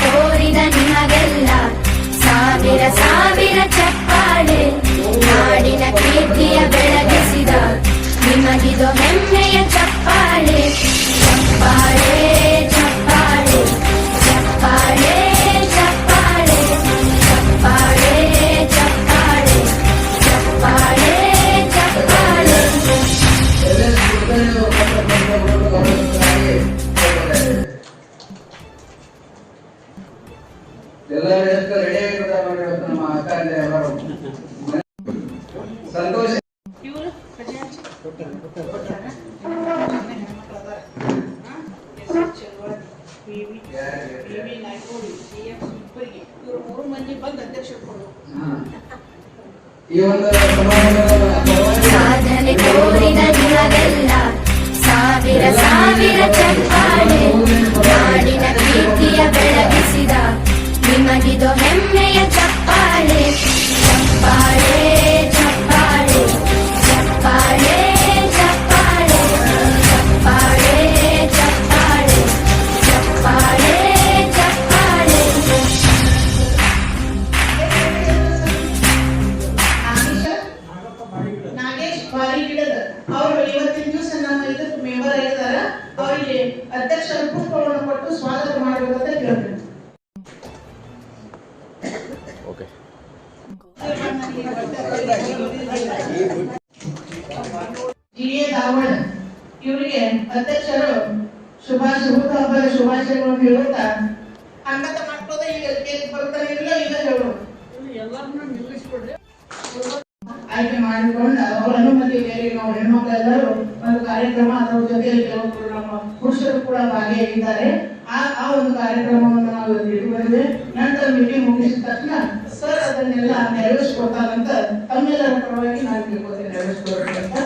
ತೋರಿದ ನಿಮಗೆಲ್ಲ ಸಾವಿರ ಸಾವಿರ ಚಪ್ಪಾಳೆ. ನಾಡಿನ ಕೀರ್ತಿಯ ಬೆಳಗಿಸಿದ ನಿಮಗಿದು ಹೆಮ್ಮೆಯ ಚಪ್ಪಾಳೆ. ಚಪ್ಪಾಳೆ ಚಪ್ಪಾಳೆ ಚಪ್ಪಾಳೆ ಚಪ್ಪಾಳೆ ಚಪ್ಪಾಳೆ ಚಪ್ಪಾಳೆ ಚಪ್ಪಾಳೆ ಚಪ್ಪಾಳೆ. ಎಲ್ಲರೂ ಎಷ್ಟು ರೆಡಿ ಆಗಿರ್ತಾರೆ ನಮ್ಮ ಅಕ್ಕ ಎಲ್ಲರೂ ಸಂತೋಷ. ಸಾಧನೆ ತೋರಿದ ನಿಮಗೆಲ್ಲ ಸಾವಿರ ಸಾವಿರ ಚಪ್ಪಾಳೆ. ನಾಡಿನ ಕೀರ್ತಿಯ ಬೆಳಗಿಸಿದ ನಿಮಗಿದು ಹೆಮ್ಮೆಯ ಚಪ್ಪಾಳೆ. ಚಪ್ಪಾಳೆ ಚಪ್ಪಾಳೆ ಚಪ್ಪಾಳೆ ಚಪ್ಪಾಳೆ ಚಪ್ಪಾಳೆ ಚಪ್ಪಾಳೆ ಚಪ್ಪಾಳೆ ಚಪ್ಪಾಳೆ. ನಾಗೇಶ್ ಬಾರಿಗಿಡದ ಅವರು ಇವತ್ತಿನ ದಿವಸ ನಮ್ಮ ಇದಕ್ಕೆ ಮೆಂಬರ್ ಆಗಿದ್ದಾರೆ. ಅವರಿಗೆ ಅಧ್ಯಕ್ಷರ ಪುಷ್ಪವನ್ನು ಕೊಟ್ಟು ಸ್ವಾಗತ ಮಾಡಬೇಕಂತ ಕೇಳ್ತೇನೆ. ಜಿಎ ದಾವಣ ಇವರಿಗೆ ಅಧ್ಯಕ್ಷರು ಹುಟ್ಟುಹಬ್ಬದ ಶುಭಾಶಯಗಳನ್ನು ಹೇಳುತ್ತಾ ಹಂಗತ ಮಾಡ್ಕೋದ ಈಗ ಬರ್ತಾರೆ ಇಲ್ಲ ಈಗ ಹೇಳು ಎಲ್ಲರನ್ನ ನಿಲ್ಲಿಸ್ಬಿಡ್ರಿ. ಆಯ್ಕೆ ಮಾಡಿಕೊಂಡು ಅವರ ಅನುಮತಿ ಮೇರೆಗೆ ನಾವು ಹೆಣ್ಮಕ್ಳೆಲ್ಲರೂ ಒಂದು ಕಾರ್ಯಕ್ರಮ ಅದರ ಜೊತೆಯಲ್ಲಿ ಕೆಲವೊಬ್ಬರು ನಮ್ಮ ಪುರುಷರು ಕೂಡ ಭಾಗಿಯಾಗಿದ್ದಾರೆ. ಆ ಒಂದು ಕಾರ್ಯಕ್ರಮವನ್ನು ನಾವು ಇಟ್ಟುಕೊಂಡಿದ್ದೇವೆ. ನಂತರ ಮೀಟಿಂಗ್ ಮುಗಿಸಿದ ತಕ್ಷಣ ಸರ್ ಅದನ್ನೆಲ್ಲ ನೆರವೇರಿಸಿಕೊಡ್ತಾರಂತ ತಮ್ಮೆಲ್ಲರ ಪರವಾಗಿ ನಾನು ತಿಳ್ಕೊತೇನೆ, ನೆರವೇರಿಸಿಕೊಡ್ಬೇಕಂತ.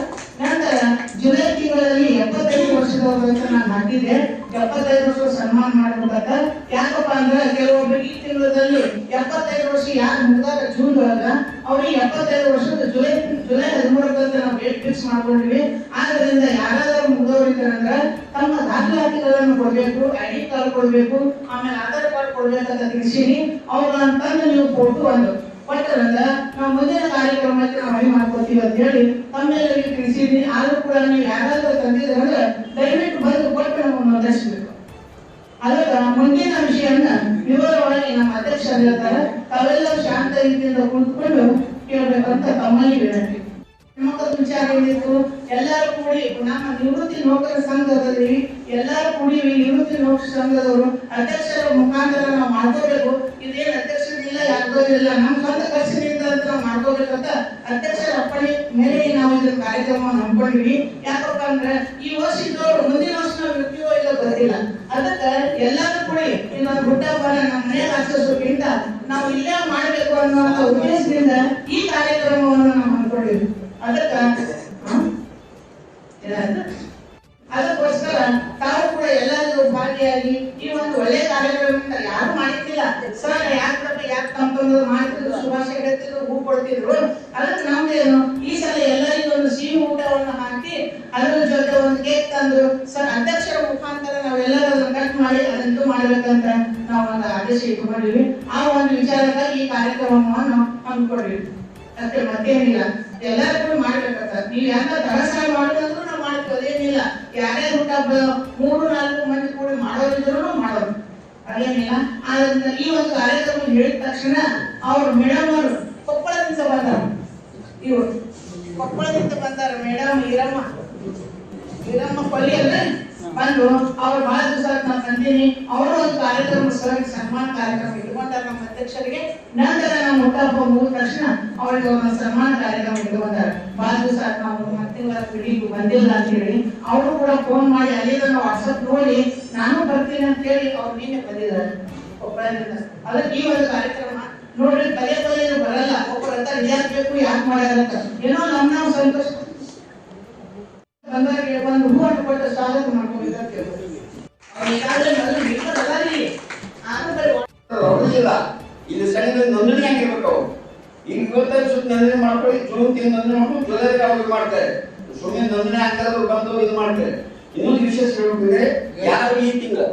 ನಂತರ ಜುಲೈ ತಿಂಗಳಲ್ಲಿ 75 ವರ್ಷದವರು ಅಂತ ನಾನು ಹಾಕಿದ್ದೆ. 75 ವರ್ಷ ಸನ್ಮಾನ ಮಾಡಬೇಕಂತ. ಯಾಕಪ್ಪ ಅಂದ್ರೆ ಕೆಲವೊಬ್ಬರಿಗೆ ಈ ತಿಂಗಳಲ್ಲಿ 75 ವರ್ಷ ಯಾರು ಮುಗಿದಾಗ ಜೂನ್ ಒಳಗ ಅವ್ರಿಗೆ 75 ವರ್ಷದ ಜುಲೈ 13ರಂದು ನಾವು ಡೇಟ್ ಫಿಕ್ಸ್ ಮಾಡ್ಕೊಂಡಿವಿ. ಆದ್ದರಿಂದ ಯಾರಾದ್ರೂ ಮುಗಿದವರಿದ್ದಾರಂದ್ರೆ ತಮ್ಮ ದಾಖಲಾತಿಗಳನ್ನು ಕೊಡ್ಬೇಕು, ಐಡಿ ಕಾರ್ಡ್ ಕೊಡ್ಬೇಕು, ಆಮೇಲೆ ಆಧಾರ್ ಕಾರ್ಡ್ ಕೊಡ್ಬೇಕಂತ ತಿಳಿಸಿನಿ. ಅವ್ರನ್ನ ತಂದು ನೀವು ಫೋಟೋ ಒಂದು ಕೊಟ್ಟರಂದ್ರೆ ನಾವು ಮುಂದಿನ ಕಾರ್ಯಕ್ರಮಕ್ಕೆ ನಾವು ಅಡಿ ಮಾಡ್ಕೊತೀವಿ ಅಂತ ಹೇಳಿ ತಮ್ಮೆಲ್ಲರಿಗೆ ತಿಳಿಸಿದೀನಿ. ಆದ್ರೂ ಕೂಡ ನೀವು ಯಾರಾದ್ರೂ ತಂದಿದ್ರೆ ದಯವಿಟ್ಟು ಬಂದು ಕೊಟ್ಟು ನಮಗೆ ನೋಂದಾಯಿಸಬೇಕು. ಅದಕ್ಕೆ ಮುಂದಿನ ವಿಷಯನ್ನ ವಿವರವಾಗಿ ನಮ್ಮ ಅಧ್ಯಕ್ಷರು ಹೇಳ್ತಾರೆ. ತಾವೆಲ್ಲ ಶಾಂತ ರೀತಿಯಿಂದ ಕುಳಿತುಕೊಂಡು ಕೇಳಬೇಕಂತ ತಮ್ಮಲ್ಲಿ ವಿನಂತಿ. ಹೆಣ್ಮಕ್ಳ ವಿಚಾರ ಏನಿತ್ತು ಎಲ್ಲರೂ ಕೂಡಿ ನಮ್ಮ ನಿವೃತ್ತಿ ನೌಕರ ಸಂಘದಲ್ಲಿ ಎಲ್ಲರೂ ಕೂಡಿ ನಿವೃತ್ತಿ ನೌಕರ ಸಂಘದವರು ಅಧ್ಯಕ್ಷರ ಮುಖಾಂತರ ನಾವು ಮಾಡ್ಕೋಬೇಕು. ಇದೇನು ಅಧ್ಯಕ್ಷರಿಲ್ಲ ಯಾರ್ದೋ ಇಲ್ಲ, ನಮ್ಮ ಸ್ವಂತ ಖರ್ಚಿನಿಂದ ಅಂತ ನಾವು ಮಾಡ್ಕೋಬೇಕಂತ ಅಧ್ಯಕ್ಷರ ಅಪ್ಪಣೆ ಮೇರೆಗೆ ನಾವು ಇದನ್ನ ಕಾರ್ಯಕ್ರಮವನ್ನು ಹಮ್ಮಿಕೊಂಡಿವಿ. ಯಾಕಪ್ಪ ಅಂದ್ರೆ ಈ ವರ್ಷ ಇದ್ದವರು ಮುಂದಿನ ವರ್ಷ ನಾವು ಇರ್ತೀವೋ ಇಲ್ಲ ಗೊತ್ತಿಲ್ಲ. ಅದಕ್ಕೆ ಎಲ್ಲರೂ ಕೂಡಿ ಇನ್ನೊಂದು ಹುಟ್ಟಹಬ್ಬನ ನಮ್ಮ ಮನೆಯಲ್ಲಿ ಆಚರಿಸೋಕ್ಕಿಂತ ನಾವು ಇಲ್ಲೇ ಮಾಡಬೇಕು ಅನ್ನುವಂತ ಉದ್ದೇಶದಿಂದ ಈ ಕಾರ್ಯಕ್ರಮವನ್ನು ನಾವು ಹಮ್ಮಿಕೊಂಡಿವಿ. ಅದಕ್ಕೋಸ್ಕರ ತಾವು ಕೂಡ ಎಲ್ಲರೂ ಭಾಗಿಯಾಗಿ ಈ ಒಂದು ಒಳ್ಳೆ ಕಾರ್ಯಕ್ರಮದಿಂದ ಯಾರು ಮಾಡಿದ್ದಿಲ್ಲ ಸರ್, ಯಾಕೆ ತಮ್ಮ ಮಾಡ್ತಿದ್ರು, ಶುಭಾಶಯ ಹೇಳ್ತಿದ್ರು, ಹೂ ಕೊಡ್ತಿದ್ರು. ಅದಕ್ಕೆ ನಮ್ದೇನು ಈ ಸಲ ಎಲ್ಲರಿಗೂ ಒಂದು ಸಿಹಿ ಊಟವನ್ನು ಹಾಕಿ ಅದರ ಜೊತೆ ಒಂದು ಕೇಕ್ ತಂದ್ರು. ಸರ್ ಅಧ್ಯಕ್ಷರ ಮುಖಾಂತರ ನಾವೆಲ್ಲರೂ ಅದನ್ನು ಕಟ್ ಮಾಡಿ ಅದಂತೂ ಮಾಡ್ಬೇಕಂತ ನಾವು ಒಂದು ಆದೇಶ ಇಟ್ಕೊಂಡಿವಿ. ಆ ಒಂದು ವಿಚಾರಕ್ಕಾಗಿ ಈ ಕಾರ್ಯಕ್ರಮವನ್ನು ಹಮ್ಮಿಕೊಂಡಿವಿ. ಅಷ್ಟೇ, ಮತ್ತೇನಿಲ್ಲ. ಎಲ್ಲರೂ ಕೂಡ ಮಾಡ್ಬೇಕಂತ. ನೀವು ಯಾಕ ದರಸಾಲ ಮಾಡೋದಂದ್ರೂ ನಾವು ಮಾಡ್ತೀವಿ, ಅದೇನಿಲ್ಲ. ಯಾರ್ಯಾರು ಹುಟ್ಟಹಬ್ಬ 3-4 ಮಂದಿ ಕೂಡಿ ಮಾಡೋದಿದ್ರು ಮಾಡೋದು, ಅದೇನಿಲ್ಲ. ಆದ್ರಿಂದ ಈ ಒಂದು ಕಾರ್ಯಕ್ರಮ ಹೇಳಿದ ತಕ್ಷಣ ಅವ್ರು ಮೇಡಮ್ ಅವರು ಕೊಪ್ಪಳದಿಂದ ಬಂದಾರ. ಇವರು ಕೊಪ್ಪಳದಿಂದ ಬಂದಾರ ಮೇಡಮ್ ಈರಮ್ಮ ಕೊಲ್ಲಿ ಅಂದ್ರೆ ಬಂದು ಅವ್ರು ಬಹಳ ದಿವಸ ನಾನು ತಂದೀನಿ. ಅವರು ಒಂದು ಕಾರ್ಯಕ್ರಮ ಸನ್ಮಾನ ಕಾರ್ಯಕ್ರಮ ಇಟ್ಕೊಂಡಾರ ನಮ್ಮ ಅಧ್ಯಕ್ಷರಿಗೆ. ನಂತರ ನಮ್ಮ ಹುಟ್ಟಹಬ್ಬ ಮುಗಿದ ತಕ್ಷಣ ಅವರಿಗೆ ಒಂದು ಸನ್ಮಾನ ಕಾರ್ಯಕ್ರಮ ಇಟ್ಕೊಂಡಾರ. ಬಹಳ ದಿವಸ ನಾವು ಮತ್ತಿಂಗಳ ಪಿಡಿಗೂ ಬಂದಿಲ್ಲ ಅಂತ ಹೇಳಿ ಅವರು ಕೂಡ ಫೋನ್ ಮಾಡಿ ಅಲ್ಲಿಂದ ವಾಟ್ಸಪ್ ನೋಡಿ ನಾನು ಬರ್ತೀನಿ ಅಂತ ಹೇಳಿ ಅವ್ರು ನಿನ್ನೆ ಬಂದಿದ್ದಾರೆ ಕೊಪ್ಪಳದಿಂದ. ಅದಕ್ಕೆ ಈ ಒಂದು ಕಾರ್ಯಕ್ರಮ ನೋಡ್ರಿ, ಪದೇ ಬರಲ್ಲ. ಒಬ್ಬರಂತ ಯಾಕೆ ಬೇಕು, ಯಾಕೆ ಮಾಡ್ಯಾರಂತ ಏನೋ ನಾವು ಸಂತೋಷ ಬಂದವರಿಗೆ ಬಂದು ಹೂ ಹಣ್ಣು ಕೊಟ್ಟು ಸ್ವಾಗತ ಮಾಡ್ಕೊಂಡಿದ್ದಾರೆ. ಇದು ಸಣ್ಣ ನೋಂದಣಿ ಆಗಿರ್ಬೇಕು. ಈಗ 25 ಸುತ್ತ ನೋಂದಣಿ ಮಾಡ್ಕೊಳ್ಳಿ, ಜೂನ್ ತಿಂಗಳು ನೋಂದಣಿ ಮಾಡ್ಕೊಂಡು ಜುಲೈ ಅವಾಗ ಮಾಡ್ತಾರೆ. ಸುಮ್ಮನೆ ನೋಂದಣಿ ಹಾಕಿದ್ರು ಬಂದು ಇದು ಮಾಡ್ತಾರೆ. ಇನ್ನೊಂದು ವಿಶೇಷ ಹೇಳ್ಬೇಕಂದ್ರೆ ಯಾರು ಈ ತಿಂಗಳು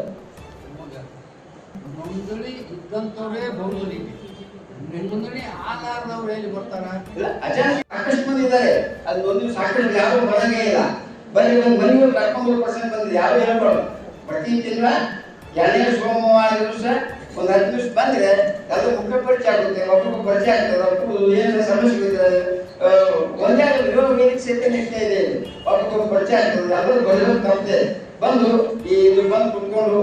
ನೋಂದಣಿ ಇದ್ದಂಥವ್ರೇ ಬರುವುದಿಲ್ಲ. ನೋಂದಣಿ ಆಧಾರದವ್ರು ಎಲ್ಲಿ ಬರ್ತಾರ? ಸಾಕಷ್ಟು ಇದ್ದಾರೆ. ಅದು ಒಂದು ಸಾಕಷ್ಟು ಯಾರು ಬರಂಗೇ ಇಲ್ಲ. ಬರೀ ಒಂದು ಮನೆಗೆ ಕರ್ಕೊಂಡು 3% ಬಂದ್ರೆ ಯಾರು ಹೇಳ್ಬಾರ್ದು. ಪ್ರತಿ ತಿಂಗಳ 2ನೇ ಸೋಮವಾರ ದಿವಸ ಒಂದು 10 ದಿವಸ ಬಂದ್ರೆ ಅದು ಮುಖ್ಯ ಪರಿಚಯ ಆಗುತ್ತೆ, ಒಬ್ಬೊಬ್ಬ ಪರಿಚಯ ಆಗ್ತದೆ. ಒಬ್ಬರು ಏನು ಸಮಸ್ಯೆ ಇದೆ ಒಂದೇ ಯೋಗ ವೇದಿಕೆ ಸೇರ್ತೆ ನಡೀತಾ ಇದೆ, ಒಬ್ಬೊಬ್ಬ ಪರಿಚಯ ಆಗ್ತದೆ. ಅದನ್ನು ಬರೋದು ತಪ್ಪದೆ ಬಂದು ಇದು ಬಂದು ಕುತ್ಕೊಂಡು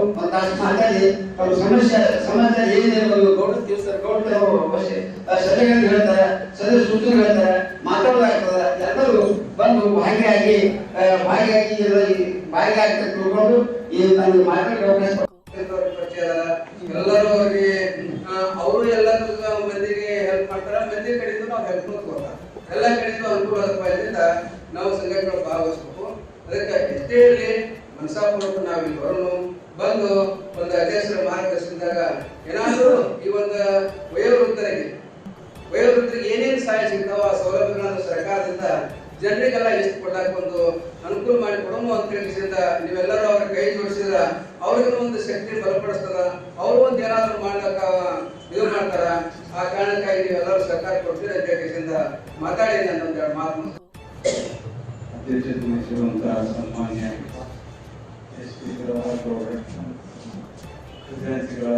ಮಾತಾಡಿ ಅವ್ರ ಸಮಾಜ ಏನಿದೆ ಒಂದು ಗೌಡ ತಿಳಿಸ್ತಾರೆ. ಗೌಡರು ಅವಶ್ಯ ಸಲಹೆಗಳು ಹೇಳ್ತಾರೆ, ಸಲಹೆ ಸೂಚನೆ ಹೇಳ್ತಾರೆ, ಮಾತಾಡೋದಾಗ್ತದೆ. ಎಲ್ಲರೂ ಬಂದು ಭಾಗಿಯಾಗಿ ಆಗ್ತಾ ತಿಳ್ಕೊಂಡು ಈ ನನಗೆ ಮಾತಾಡೋ ಅವಕಾಶ ಎಲ್ಲರೂ ಅವ್ರಿಗೆ ಅವರು ಎಲ್ಲರೂ ಮಂದಿಗೆ ಹೆಲ್ಪ್ ಮಾಡ್ತಾರೆ. ಮಂದಿ ಕಡೆಯಿಂದ ನಾವು ಹೆಲ್ಪ್ ಕೊಡ್ತಾರೆ. ಎಲ್ಲ ಕಡೆಯಿಂದ ಅನುಕೂಲದಿಂದ ನಾವು ಸಂಘಟನೆ ಭಾಗವಹಿಸಬೇಕು. ಅದಕ್ಕೆ ಎಷ್ಟೇ ಇರಲಿ ಮನಸಾಪೂರ್ವಕ ನಾವು ಇಲ್ಲಿ ಬರೋಣ, ಬಂದು ಒಂದು ಅಧ್ಯಕ್ಷರ ಮಾರ್ಗದರ್ಶನದಾಗ ಏನಾದರೂ ಈ ಒಂದು ವಯೋವೃದ್ಧರಿಗೆ ಏನೇನು ಸಹಾಯ ಸಿಗ್ತಾವ ಆ ಸೌಲಭ್ಯಗಳನ್ನು ಸರ್ಕಾರದಿಂದ ಜನರಿಗೆಲ್ಲ ಎಷ್ಟು ಕೊಡಾಕ ಒಂದು ಅನುಕೂಲ ಮಾಡಿ ಕೊಡೋಣ ಅಂತ ಹೇಳಿಸಿದ ನೀವೆಲ್ಲರೂ ಅವ್ರ ಕೈ ಜೋಡಿಸಿದ್ರ ಅವ್ರಿಗೂ ಒಂದು ಶಕ್ತಿ ಬಲಪಡಿಸ್ತದ. ಅವ್ರು ಒಂದು ಏನಾದ್ರು ಮಾಡ್ಲಕ್ಕ ಇದು ಮಾಡ್ತಾರ. ಆ ಕಾರಣಕ್ಕಾಗಿ ನೀವೆಲ್ಲರೂ ಸರ್ಕಾರ ಕೊಡ್ತೀರ ಅಂತ ಹೇಳಿಸಿದ ಮಾತಾಡಿ ನನ್ನೊಂದು 2 ಮಾತು. ಅಧ್ಯಕ್ಷತೆ ವಹಿಸಿರುವಂತಹ ಸನ್ಮಾನ್ಯ ಎಸ್.ಪಿ. ಗೌಡ್ರೆ, ಖಜಾಂಚಿಗಳ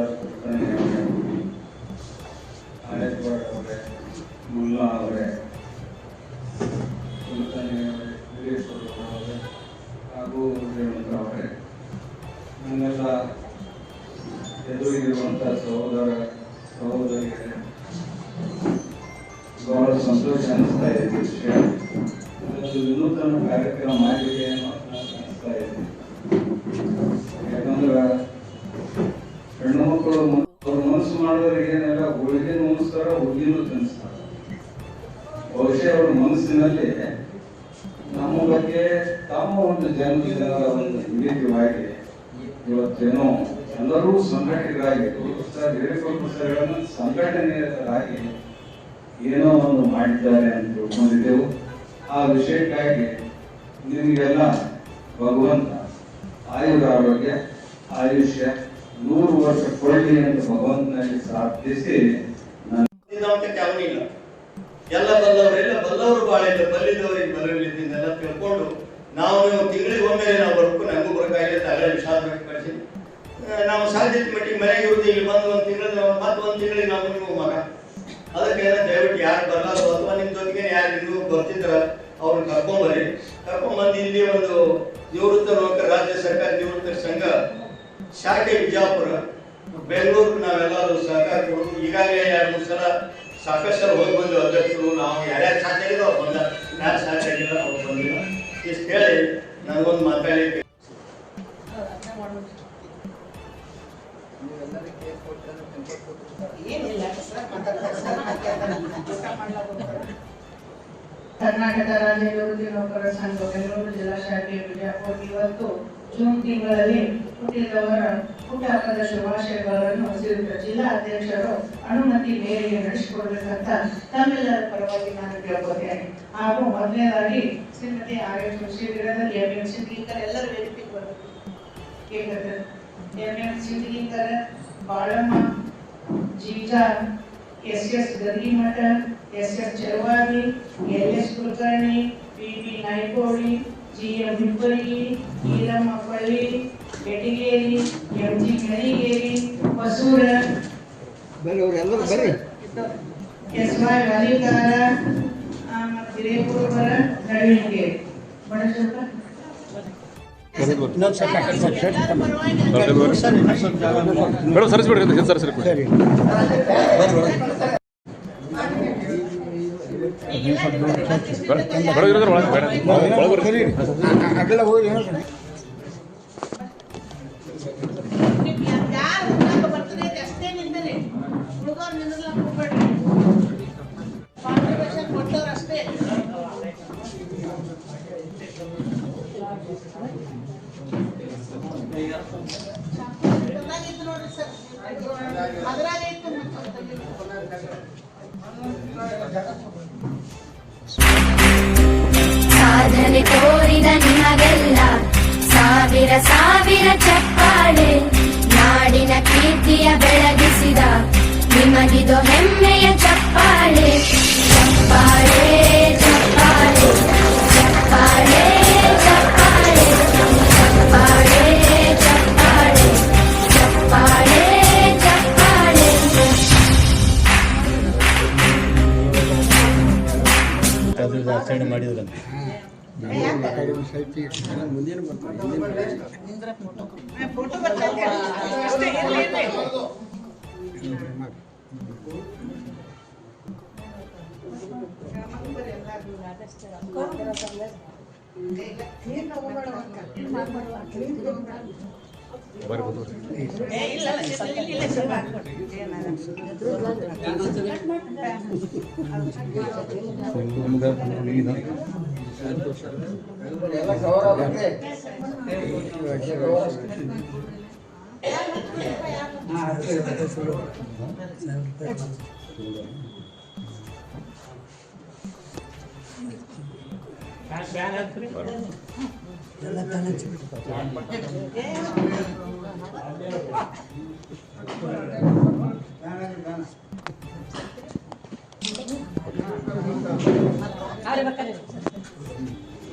ಆಯತ್ವಾಡ್ ಅವರೇ, ಮುಲ್ಲಾ ಅವರೇ, ಅವರೇ ಹಾಗೂ ರೇವಂತ್ ಅವರೇ, ನನ್ನೆಲ್ಲ ಎದುರಿಗಿರುವಂಥ ಸಹೋದರಿಗೆ ಬಹಳ ಸಂತೋಷ ಅನಿಸ್ತಾ ಇದೆ. ವಿಷಯ ಒಂದು ವಿನೂತನ ಕಾರ್ಯಕ್ರಮ ಆಗಿದೆ ಅನ್ನೋ ಅನಿಸ್ತಾ ಇದೆ. ಯಾಕಂದ್ರೆ ಹೆಣ್ಣು ಮಕ್ಕಳು ಅವ್ರ ಮನಸ್ಸು ಮಾಡೋರಿಗೆ ಏನೆಲ್ಲ ಹೋಳಿಗೆ ಉಣಿಸ್ತಾರ, ಹುಡುಗಿನೂ ತಿನ್ನಿಸ್ತಾರ. ಬಹುಶಃ ಅವ್ರ ಮನಸ್ಸಿನಲ್ಲಿ ನಮ್ಮ ಬಗ್ಗೆ ತಮ್ಮ ಒಂದು ಜನ್ಮದಿನದ ಒಂದು ಹಿಡಿತವಾಗಿ ಇವತ್ತೇನೋ ಎಲ್ಲರೂ ಸಂಘಟಕರಾಗಿ ಸಂಘಟನೆಯರಾಗಿ ಏನೋ ಒಂದು ಮಾಡಿದ್ದಾರೆ ಅಂತ ತಿಳ್ಕೊಂಡಿದ್ದೆವು. ಆ ವಿಷಯಕ್ಕಾಗಿ ನಿಮಗೆಲ್ಲ ಭಗವಂತ ಆಯುರಾರೋಗ್ಯ ಆಯುಷ್ಯ 100 ವರ್ಷ ಕೊಡಲಿ ಅಂತ ಭಗವಂತನಲ್ಲಿ ಪ್ರಾರ್ಥಿಸಿ ಅವನಿಲ್ಲ ಎಲ್ಲ ಬಲ್ಲವರೆಲ್ಲ ಬಲ್ಲವರು ಬಾಳಿಲ್ಲ, ಬಲ್ಲಿದವರಿಗೆ ಬರಲಿದ್ದೆಲ್ಲ ತಿಳ್ಕೊಂಡು ನಾವು ತಿಂಗಳಿಗೆ ಒಮ್ಮೆ ನಾವು ಬರ್ಬೇಕು. ನನಗೂ ಬರಕಾಗಿಲ್ಲ, ಅಲ್ಲೇ ವಿಷಾದ ಕಳಿಸಿ ನಾವು ಸಾಧ್ಯತೆ ಮಟ್ಟಿಗೆ ಮನೆಗೆ ಇರುವುದು. ಇಲ್ಲಿ ಬಂದು 1 ತಿಂಗಳು ಮತ್ತೆ 1 ತಿಂಗಳಿಗೆ ನಾವು ನಿಮ್ಮ ಮಗ. ಅದಕ್ಕೆ ದಯವಿಟ್ಟು ಯಾರು ಬರಲ್ಲ ಅಥವಾ ನಿಮ್ಮ ಜೊತೆಗೆ ಯಾರು ಇನ್ನೂ ಬರ್ತಿದ್ರ ಅವ್ರನ್ನ ಕರ್ಕೊಂಡ್ಬಂದು ಇಲ್ಲಿ ಒಂದು ನಿವೃತ್ತ ನೌಕರ ರಾಜ್ಯ ಸರ್ಕಾರ ನಿವೃತ್ತರ ಸಂಘ ಶಾಖೆ ವಿಜಯಪುರ ಬೆಂಗಳೂರು ನಾವೆಲ್ಲರೂ ಸಹಕಾರ ಕೊಡೋದು. ಈಗಾಗಲೇ 2-3 ಸಲ ಸಾಕಷ್ಟು ಸಲ ಹೋಗಿ ಬಂದು ಅಧ್ಯಕ್ಷರು ನಾವು ಯಾರ್ಯಾರು ಸಾಧ್ಯ ಆಗಿಲ್ಲ ಅವ್ರು ಬಂದ, ಯಾರು ಸಾಧ್ಯ ಆಗಿಲ್ಲ ಅವ್ರು ಬಂದಿಲ್ಲ. ಇಷ್ಟು ಹೇಳಿ ನನಗೊಂದು ಮಾತಾಡಲಿಕ್ಕೆ ಕರ್ನಾಟಕ ರಾಜ್ಯ ನಿವೃತ್ತಿ ನೌಕರರ ಸಂಘ ಬೆಂಗಳೂರು ಜಿಲ್ಲಾ ಶಾಖೆ ವಿಜಯಪುರ ಇವತ್ತು ಜೂನ್ ತಿಂಗಳಲ್ಲಿ ಹುಟ್ಟಿದವರ ಹುಟ್ಟುಹಬ್ಬದ ಶುಭಾಶಯಗಳನ್ನು ಜಿಲ್ಲಾ ಅಧ್ಯಕ್ಷರು ಅನುಮತಿ ಮೇರೆಗೆ ನಡೆಸಿಕೊಡ್ಬೇಕಂತ ತಮ್ಮೆಲ್ಲರ ಪರವಾಗಿ ನಾನು ಕೇಳ್ಕೊತೇನೆ. ಹಾಗೂ ಮೊದಲನೇದಾಗಿ ಶ್ರೀಮತಿ ಆರ್.ಎಸ್. ಶಿಬಿರದಲ್ಲಿ ಎಂ.ಎಂ. ಸಿಂದಗಿಕರ್ ಎಲ್ಲರ ವೇದಿಕೆಗೆ ಬರಬೇಕು. M M. Sindagikar, Balamma, Jija, S S. Gadimath, S S. Chaluvadi, L S. Kulkarni, P B. Naikodi, G M. Hipparagi, Iramma Palli, Betageri, M G. Merigeri, Hosur, S Y. Valikar, Hirepur, Naduvinageri. ಸಾಧನೆ ತೋರಿದ ನಿಮಗೆಲ್ಲ ಸಾವಿರ ಸಾವಿರ ಚಪ್ಪಾಳೆ, ನಾಡಿನ ಕೀರ್ತಿಯ ಫೋಟೋ ಬರ್ತಾರೆ ಅಷ್ಟೇ ಇರ್ಲಿ. ಎಲ್ಲ ಕವರ್ ಆಗುತ್ತೆ.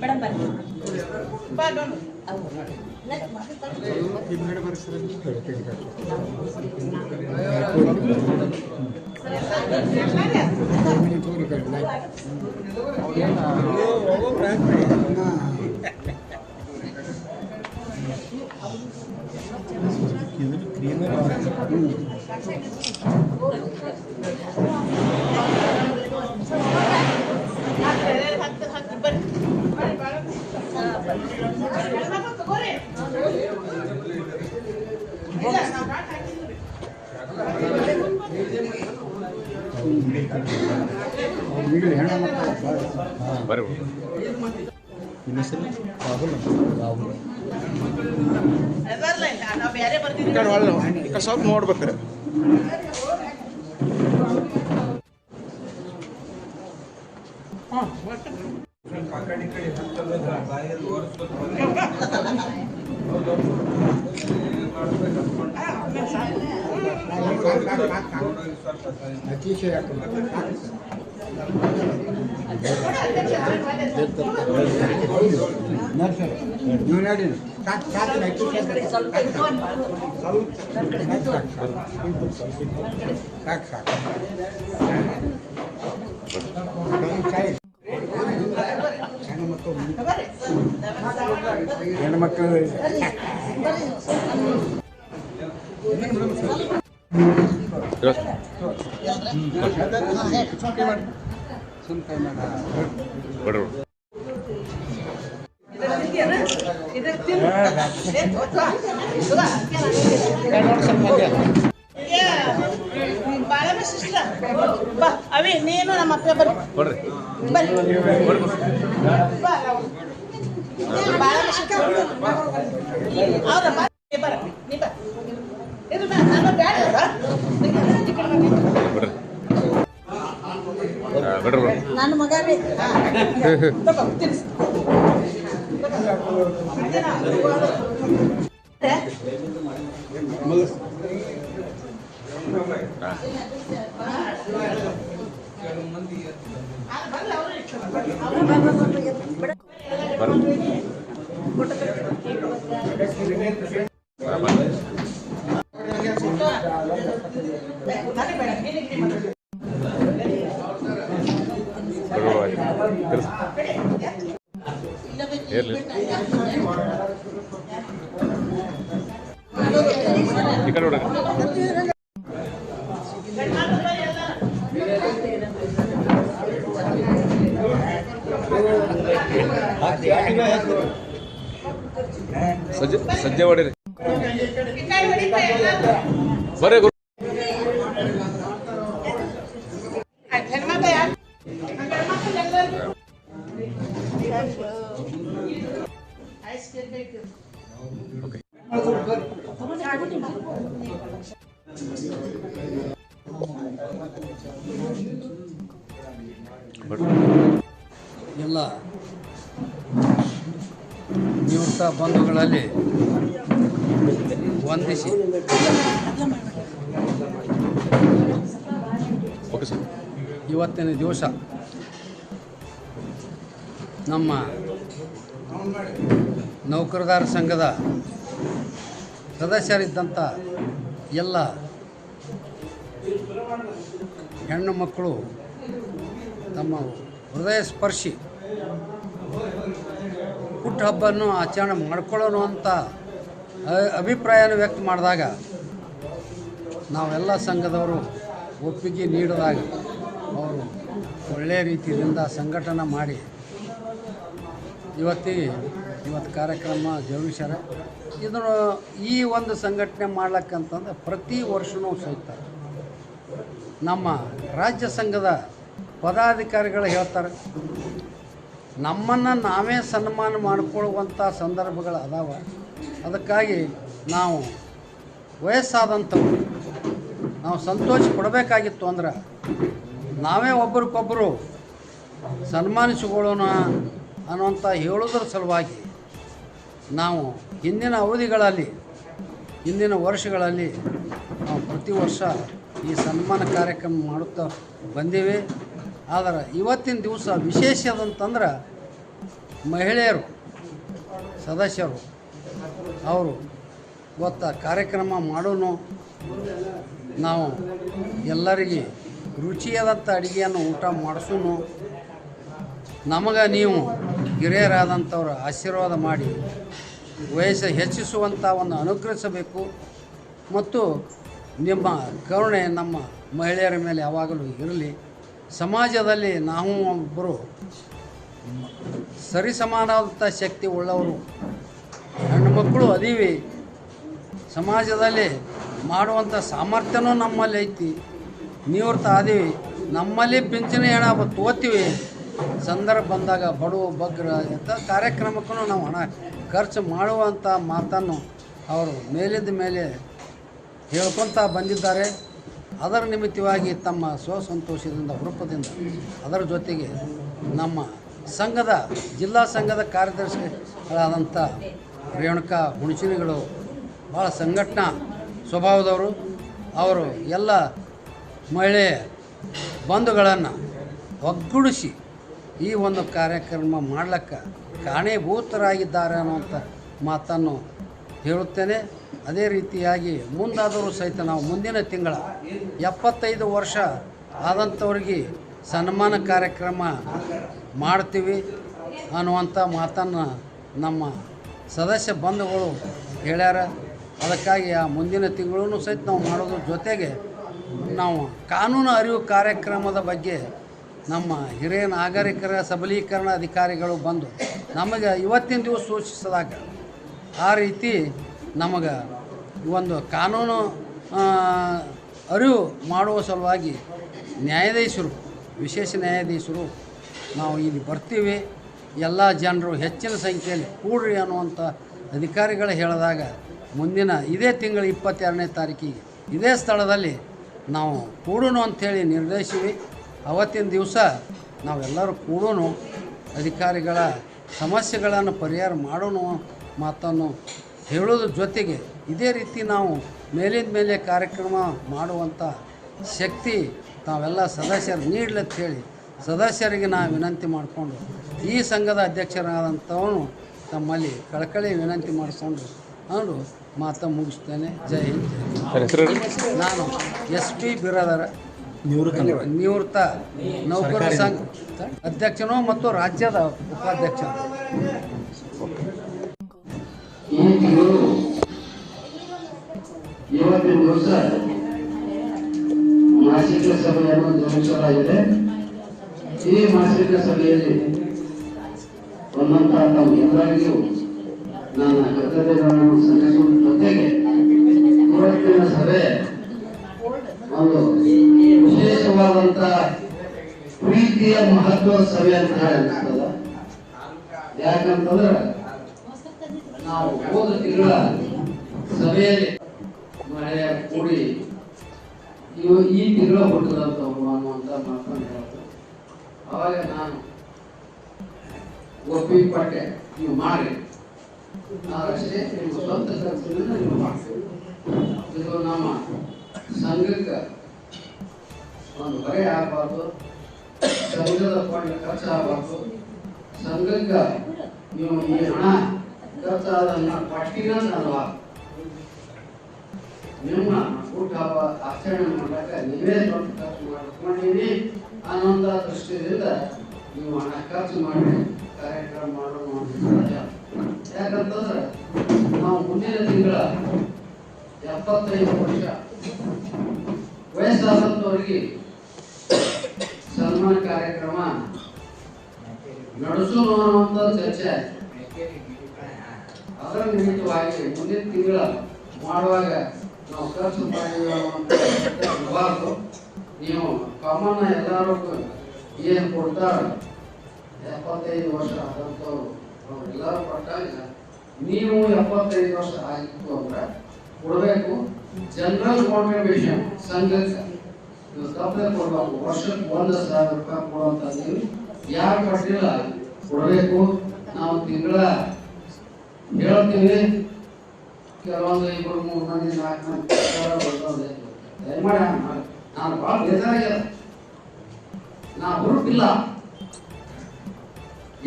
ಮೇಡಮ್ ಬನ್ನಿ. ಸ್ವಲ್ಪ ನೋಡ್ಬೇಕ್ರೆ ಹೆಣ್ಮಕ್ಳು ಅವಿ ನೀನು ನಮ್ಮ ಅಪ್ಪ ಬರ್ರಿ ನನ್ನ ಮಗ ಸಜ್ಜೆ ಹೊಡಿರಿ ಬರೇ ಎಲ್ಲ ನಿವೃತ್ತ ಬಂಧುಗಳಲ್ಲಿ ವಂದಿಸಿ ಇವತ್ತಿನ ದಿವಸ ನಮ್ಮ ನೌಕರದಾರ ಸಂಘದ ಸದಸ್ಯರಿದ್ದಂಥ ಎಲ್ಲ ಹೆಣ್ಣು ಮಕ್ಕಳು ತಮ್ಮ ಹೃದಯ ಸ್ಪರ್ಶಿ ಹುಟ್ಟುಹಬ್ಬವನ್ನು ಆಚರಣೆ ಮಾಡ್ಕೊಳ್ಳೋಣ ಅಂತ ಅಭಿಪ್ರಾಯನ ವ್ಯಕ್ತ ಮಾಡಿದಾಗ ನಾವೆಲ್ಲ ಸಂಘದವರು ಒಪ್ಪಿಗೆ ನೀಡಿದಾಗ ಅವರು ಒಳ್ಳೆಯ ರೀತಿಯಿಂದ ಸಂಘಟನೆ ಮಾಡಿ ಇವತ್ತು ಕಾರ್ಯಕ್ರಮ ಜರುಗಿಸ್ಯಾರ. ಇದನ್ನು ಈ ಒಂದು ಸಂಘಟನೆ ಮಾಡ್ಲಿಕ್ಕಂತಂದ್ರೆ ಪ್ರತಿ ವರ್ಷವೂ ಸಹಿತ ನಮ್ಮ ರಾಜ್ಯ ಸಂಘದ ಪದಾಧಿಕಾರಿಗಳು ಹೇಳ್ತಾರೆ, ನಮ್ಮನ್ನು ನಾವೇ ಸನ್ಮಾನ ಮಾಡಿಕೊಳ್ಳುವಂಥ ಸಂದರ್ಭಗಳು ಅದಾವ. ಅದಕ್ಕಾಗಿ ನಾವು ವಯಸ್ಸಾದಂಥವ್ರು ನಾವು ಸಂತೋಷ ಪಡಬೇಕಾಗಿತ್ತು ಅಂದ್ರೆ ನಾವೇ ಒಬ್ರಿಗೊಬ್ಬರು ಸನ್ಮಾನಿಸಿಕೊಳ್ಳೋಣ ಅನ್ನುವಂಥ ಹೇಳೋದ್ರ ಸಲುವಾಗಿ ನಾವು ಹಿಂದಿನ ವರ್ಷಗಳಲ್ಲಿ ನಾವು ಪ್ರತಿ ವರ್ಷ ಈ ಸನ್ಮಾನ ಕಾರ್ಯಕ್ರಮ ಮಾಡುತ್ತಾ ಬಂದೀವಿ. ಆದರೆ ಇವತ್ತಿನ ದಿವಸ ವಿಶೇಷದಂತಂದ್ರೆ ಮಹಿಳೆಯರು ಸದಸ್ಯರು ಅವರು ಕಾರ್ಯಕ್ರಮ ಮಾಡೋನು, ನಾವು ಎಲ್ಲರಿಗೆ ರುಚಿಯಾದಂಥ ಅಡುಗೆಯನ್ನು ಊಟ ಮಾಡಿಸೋನು, ನಮಗೆ ನೀವು ಹಿರಿಯರಾದಂಥವ್ರ ಆಶೀರ್ವಾದ ಮಾಡಿ ವಯಸ್ಸು ಹೆಚ್ಚಿಸುವಂಥ ಒಂದು ಅನುಗ್ರಹಿಸಬೇಕು ಮತ್ತು ನಿಮ್ಮ ಕರುಣೆ ನಮ್ಮ ಮಹಿಳೆಯರ ಮೇಲೆ ಯಾವಾಗಲೂ ಇರಲಿ. ಸಮಾಜದಲ್ಲಿ ನಾವು ಒಬ್ಬರು ಸರಿಸಮಾನವಾದಂಥ ಶಕ್ತಿ ಉಳ್ಳವರು ಹೆಣ್ಣು ಮಕ್ಕಳು ಅದೀವಿ. ಸಮಾಜದಲ್ಲಿ ಮಾಡುವಂಥ ಸಾಮರ್ಥ್ಯನೂ ನಮ್ಮಲ್ಲಿ ಐತಿ. ನಿವೃತ್ತ ಆದೀವಿ, ನಮ್ಮಲ್ಲಿ ಪಿಂಚಣಿ ಹಣ ತೋತೀವಿ. ಸಂದರ್ಭ ಬಂದಾಗ ಬಡವ ಬಗ್ರ ಇಂಥ ಕಾರ್ಯಕ್ರಮಕ್ಕೂ ನಾವು ಹಣ ಖರ್ಚು ಮಾಡುವಂಥ ಮಾತನ್ನು ಅವರು ಮೇಲಿದ್ದ ಮೇಲೆ ಹೇಳ್ಕೊತ ಬಂದಿದ್ದಾರೆ. ಅದರ ನಿಮಿತ್ತವಾಗಿ ತಮ್ಮ ಸ್ವಸಂತೋಷದಿಂದ ಹುರುಪದಿಂದ ಅದರ ಜೊತೆಗೆ ನಮ್ಮ ಸಂಘದ ಜಿಲ್ಲಾ ಸಂಘದ ಕಾರ್ಯದರ್ಶಿಗಳಾದಂಥ ರೇಣುಕಾ ಹುಣಸಿನಿಗಳು ಭಾಳ ಸಂಘಟನಾ ಸ್ವಭಾವದವರು. ಅವರು ಎಲ್ಲ ಮಹಿಳೆ ಬಂಧುಗಳನ್ನು ಒಗ್ಗೂಡಿಸಿ ಈ ಒಂದು ಕಾರ್ಯಕ್ರಮ ಮಾಡ್ಲಿಕ್ಕೆ ಕಾರಣೀಭೂತರಾಗಿದ್ದಾರೆ ಅನ್ನುವಂಥ ಮಾತನ್ನು ಹೇಳುತ್ತೇನೆ. ಅದೇ ರೀತಿಯಾಗಿ ಮುಂದಾದರೂ ಸಹಿತ ನಾವು ಮುಂದಿನ ತಿಂಗಳ 75 ವರ್ಷ ಆದಂಥವ್ರಿಗೆ ಸನ್ಮಾನ ಕಾರ್ಯಕ್ರಮ ಮಾಡ್ತೀವಿ ಅನ್ನುವಂಥ ಮಾತನ್ನು ನಮ್ಮ ಸದಸ್ಯ ಬಂಧುಗಳು ಹೇಳ್ಯಾರ. ಅದಕ್ಕಾಗಿ ಆ ಮುಂದಿನ ತಿಂಗಳೂ ಸಹಿತ ನಾವು ಮಾಡೋದ್ರ ಜೊತೆಗೆ ನಾವು ಕಾನೂನು ಅರಿವು ಕಾರ್ಯಕ್ರಮದ ಬಗ್ಗೆ ನಮ್ಮ ಹಿರಿಯ ನಾಗರಿಕರ ಸಬಲೀಕರಣ ಅಧಿಕಾರಿಗಳು ಬಂದು ನಮಗೆ ಇವತ್ತಿನ ದಿವಸ ಸೂಚಿಸಿದಾಗ ಆ ರೀತಿ ನಮಗೆ ಒಂದು ಕಾನೂನು ಅರಿವು ಮಾಡುವ ಸಲುವಾಗಿ ನ್ಯಾಯಾಧೀಶರು, ವಿಶೇಷ ನ್ಯಾಯಾಧೀಶರು ನಾವು ಇಲ್ಲಿ ಬರ್ತೀವಿ, ಎಲ್ಲ ಜನರು ಹೆಚ್ಚಿನ ಸಂಖ್ಯೆಯಲ್ಲಿ ಕೂಡ್ರಿ ಅನ್ನುವಂಥ ಅಧಿಕಾರಿಗಳು ಹೇಳಿದಾಗ ಮುಂದಿನ ಇದೇ ತಿಂಗಳ 22ನೇ ತಾರೀಕಿಗೆ ಇದೇ ಸ್ಥಳದಲ್ಲಿ ನಾವು ಕೂಡೋಣ ಅಂಥೇಳಿ ನಿರ್ಣಯಿಸಿವಿ. ಅವತ್ತಿನ ದಿವಸ ನಾವೆಲ್ಲರೂ ಕೂಡೋಣ, ಅಧಿಕಾರಿಗಳ ಸಮಸ್ಯೆಗಳನ್ನು ಪರಿಹಾರ ಮಾಡೋಣ ಮಾತನ್ನು ಹೇಳೋದ್ರ ಜೊತೆಗೆ ಇದೇ ರೀತಿ ನಾವು ಮೇಲಿಂದ ಮೇಲೆ ಕಾರ್ಯಕ್ರಮ ಮಾಡುವಂಥ ಶಕ್ತಿ ತಾವೆಲ್ಲ ಸದಸ್ಯರು ನೀಡಲಂತ ಹೇಳಿ ಸದಸ್ಯರಿಗೆ ನಾನು ವಿನಂತಿ ಮಾಡಿಕೊಂಡು ಈ ಸಂಘದ ಅಧ್ಯಕ್ಷರಾದಂಥವನು ತಮ್ಮಲ್ಲಿ ಕಳಕಳಿ ವಿನಂತಿ ಮಾಡಿಕೊಂಡು ನಾನು ಮಾತು ಮುಗಿಸ್ತೇನೆ. ಜೈ ಹಿಂದ್. ನಾನು SP ಬಿರಾದರ ನಿವೃತ್ತ ನೌಕರರ ಸಂಘ ಅಧ್ಯಕ್ಷನು ಮತ್ತು ರಾಜ್ಯದ ಉಪಾಧ್ಯಕ್ಷ. ಈ ತಿಂಗಳು ಇವತ್ತಿನ ದಿವಸ ಮಾಸಿಕ ಸಭೆಯನ್ನು ಜರುಗಿಸಲಾಗಿದೆ. ಈ ಮಾಸಿಕ ಸಭೆಯಲ್ಲಿ ಬಂದಂತ ಎಲ್ಲರಿಗೂ ನನ್ನ ಕೃತಜ್ಞತೆಗಳನ್ನು ಸಲ್ಲಿಸುವ ಜೊತೆಗೆ ಇವತ್ತಿನ ಸಭೆ ಒಂದು ವಿಶೇಷವಾದಂತ ಪ್ರೀತಿಯ ಮಹತ್ವದ ಸಭೆ ಅಂತ ಅನಿಸ್ತದ. ಯಾಕಂತಂದ್ರೆ ನಾವು ಹೋದ ತಿಂಗಳ ಸಭೆಯಲ್ಲಿ ಮಳೆಯ ಕೂಡಿ ಈ ತಿಂಗಳ ಹುಟ್ಟಿದಂಥವ್ರು ಅನ್ನುವಂಥ ಮಾತನ್ನು ಹೇಳ್ತಾರೆ. ಅವಾಗ ನಾನು ಒಪ್ಪಿಪಟ್ಟೆ, ನೀವು ಮಾಡಿ, ನಾವಷ್ಟೇ ನಿಮ್ಮ ಸ್ವಂತ ಖರ್ಚಿನಿಂದ ನೀವು ಮಾಡ್ತೀವಿ. ಇದು ನಮ್ಮ ಸಂಘಕ್ಕೆ ಒಂದು ಹೊರೆ ಆಗಬಾರ್ದು, ಸಂಘದ ಫಂಡ್ ಖರ್ಚು ಆಗಬಾರ್ದು. ಸಂಘಕ್ಕೆ ನೀವು ಈ ಹಣ ಖರ್ಚಾದನ್ನ ಪಟ್ಟಿನ ಅಲ್ವಾ, ನಿಮ್ಮ ಹುಟ್ಟುಹಬ್ಬ ಆಚರಣೆ ಮಾಡಕ್ಕೆ ನೀವೇ ದೊಡ್ಡ ಖರ್ಚು ಮಾಡ್ಕೊಂಡಿರಿ ಅನ್ನೋಂಥ ದೃಷ್ಟಿಯಿಂದ ನೀವು ಹಣ ಖರ್ಚು ಮಾಡಿ ಕಾರ್ಯಕ್ರಮ ಮಾಡೋಣ. ಯಾಕಂತಂದ್ರೆ ನಾವು ಮುಂದಿನ ತಿಂಗಳ 75 ವರ್ಷ ವಯಸ್ಸಾದಂಥವರಿಗೆ ಸನ್ಮಾನ ಕಾರ್ಯಕ್ರಮ ನಡೆಸೋಣ ಅನ್ನುವಂಥ ಚರ್ಚೆ ಆಯ್ತು. ಅದರ ನಿಮಿತ್ತವಾಗಿ ಮುಂದಿನ ತಿಂಗಳ ಮಾಡುವಾಗ ನಾವು ಖರ್ಚು ಮಾಡಿರಬಾರ್ದು. ನೀವು ಕಾಮನ್ ಎಲ್ಲರೂ ಏನು ಕೊಡ್ತಾರೆ 75 ವರ್ಷ ಆದಂಥವ್ರು ಎಲ್ಲರೂ ಕೊಟ್ಟಾಗ ನೀವು 75 ವರ್ಷ ಆಗಿತ್ತು ಅಂದ್ರೆ ಕೊಡಬೇಕು. ಜನರಲ್ ಕಾಂಟ್ರಿಬ್ಯೂಷನ್ ಸಂಘಕ್ಕೆ ನೀವು ತಪ್ಪದೆ ಕೊಡಬೇಕು. ವರ್ಷಕ್ಕೆ 1,000 ರೂಪಾಯಿ ಕೊಡುವಂತ ನೀವು ಯಾರು ಕೊಟ್ಟಿಲ್ಲ ಕೊಡಬೇಕು. ನಾವು ತಿಂಗಳ ಹೇಳ್ತೀವಿ, ಕೆಲವೊಂದು 2-3 ಮಂದಿ 4 ಮಂದಿ ಬರ್ತದೆ. ದಯಮಾಡಿ ನಾನು ಭಾಳ ಬೇಜಾರಾಗ್ಯದ. ನಾ ಹುರುಪಿಲ್ಲ,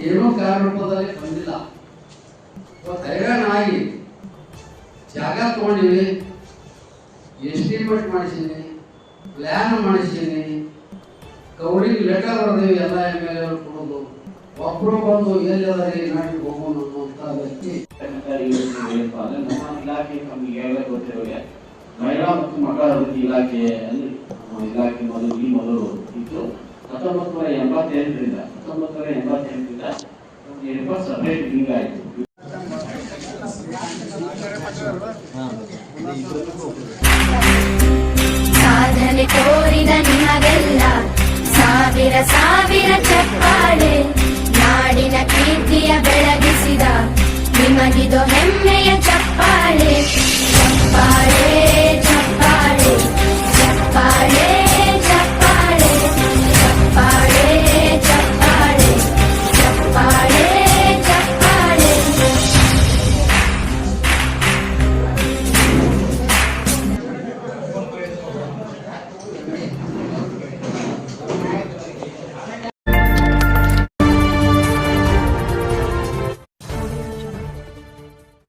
ಏನೋ ಕಾರ್ಯರೂಪದಲ್ಲಿ ಬಂದಿಲ್ಲ. ಹೈರಾಣ ಆಗಿ ಜಾಗ ತಗೊಂಡಿವಿ, ಎಸ್ಟಿಮೇಟ್ ಮಾಡಿಸೀನಿ, ಪ್ಲಾನ್ ಮಾಡಿಸೀನಿ, ಕೌರಿಗೆ ಲೆಟರ್ ಬರೆದಿವಿ. ಎಲ್ಲ MLA ಕೊಡೋದು ಒಬ್ಬರು ಬಂದು ಎಲ್ಲದರಿ ನಾಟಿ ಹೋಗೋಣ ಅನ್ನುವಂಥ ವ್ಯಕ್ತಿ. ನಮ್ಮ ಇಲಾಖೆ ನಮ್ಗೆ ಈಗಾಗಲೇ ಗೊತ್ತಿರೋಗೆ ಮಹಿಳಾ ಮತ್ತು ಮಕ್ಕಳ ಅಭಿವೃದ್ಧಿ ಇಲಾಖೆಯಲ್ಲಿ ನಮ್ಮ ಇಲಾಖೆ ಮೊದಲು ಇತ್ತು. 1988ರಿಂದ ಸಪರೇಟ್ ವಿಂಗ್ ಆಯಿತು. ಸಾಧನೆ ತೋರಿದ ನಿಮಗೆಲ್ಲ ಸಾವಿರ ಸಾವಿರ ಚಪ್ಪಾಳೆ. ನಾಡಿನ ಕೀರ್ತಿಯ ಬೆಳಗಿಸಿದ ನಿಮಗಿದು ಹೆಮ್ಮೆಯ ಚಪ್ಪಾಳೆ. ಚಪ್ಪಾಳೆ